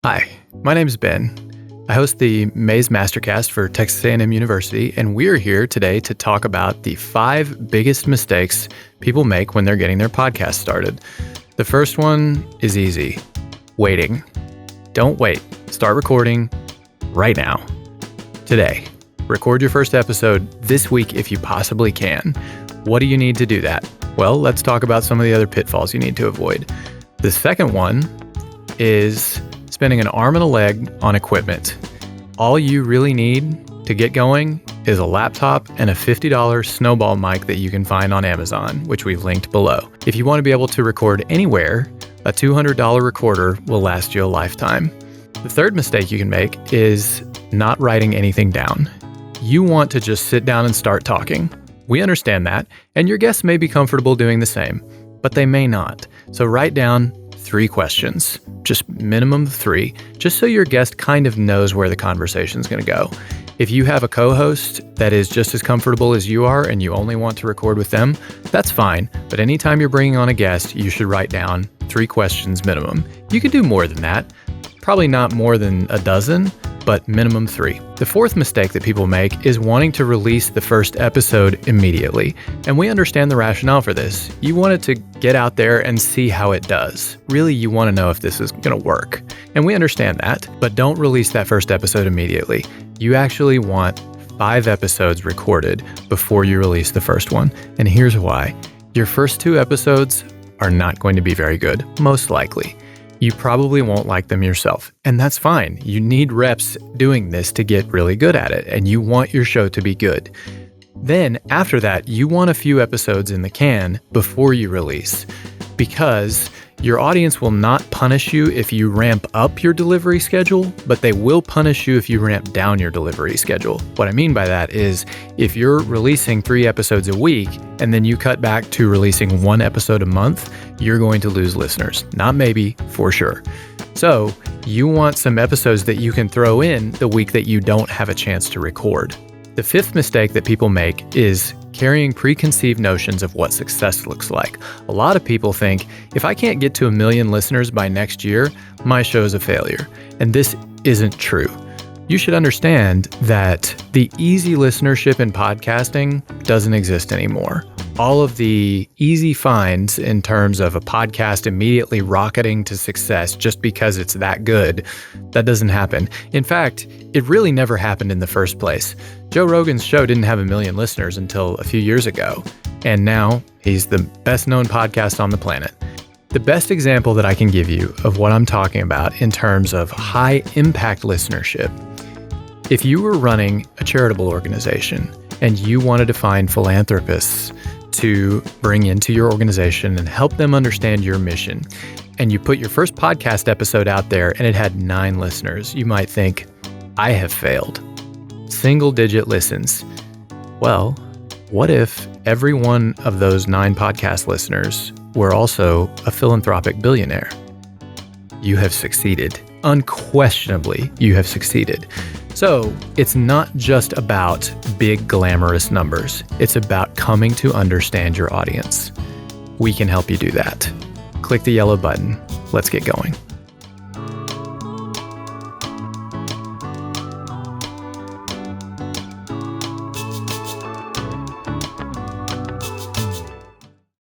Hi, my name is Ben. I host the Maze Mastercast for Texas A&M University, and we're here today to talk about the 5 biggest mistakes people make when they're getting their podcast started. The first one is easy. Waiting. Don't wait. Start recording right now. Today. Record your first episode this week if you possibly can. What do you need to do that? Well, let's talk about some of the other pitfalls you need to avoid. The second one is spending an arm and a leg on equipment. All you really need to get going is a laptop and a $50 snowball mic that you can find on Amazon, which we've linked below. If you want to be able to record anywhere, a $200 recorder will last you a lifetime. The third mistake you can make is not writing anything down. You want to just sit down and start talking. We understand that, and your guests may be comfortable doing the same, but they may not. So write down 3 questions, just minimum 3, just so your guest kind of knows where the conversation's going to go. If you have a co-host that is just as comfortable as you are and you only want to record with them, that's fine. But anytime you're bringing on a guest, you should write down 3 questions minimum. You can do more than that, probably not more than a dozen, but minimum 3. The fourth mistake that people make is wanting to release the first episode immediately. And we understand the rationale for this. You want it to get out there and see how it does. Really, you want to know if this is going to work. And we understand that, but don't release that first episode immediately. You actually want 5 episodes recorded before you release the first one. And here's why. Your first 2 episodes are not going to be very good, most likely. You probably won't like them yourself, and that's fine. You need reps doing this to get really good at it, and you want your show to be good. Then, after that, you want a few episodes in the can before you release, because your audience will not punish you if you ramp up your delivery schedule, but they will punish you if you ramp down your delivery schedule. What I mean by that is if you're releasing 3 episodes a week and then you cut back to releasing 1 episode a month, you're going to lose listeners. Not maybe, for sure. So you want some episodes that you can throw in the week that you don't have a chance to record. The 5th mistake that people make is carrying preconceived notions of what success looks like. A lot of people think, if I can't get to 1 million listeners by next year, my show's a failure. And this isn't true. You should understand that the easy listenership in podcasting doesn't exist anymore. All of the easy finds in terms of a podcast immediately rocketing to success just because it's that good, that doesn't happen. In fact, it really never happened in the first place. Joe Rogan's show didn't have 1 million listeners until a few years ago, and now he's the best known podcast on the planet. The best example that I can give you of what I'm talking about in terms of high impact listenership, if you were running a charitable organization and you wanted to find philanthropists to bring into your organization and help them understand your mission, and you put your first podcast episode out there and it had 9 listeners, you might think, I have failed. Single-digit listens. Well, what if every one of those 9 podcast listeners were also a philanthropic billionaire? You have succeeded. Unquestionably, you have succeeded. So it's not just about big glamorous numbers. It's about coming to understand your audience. We can help you do that. Click the yellow button. Let's get going.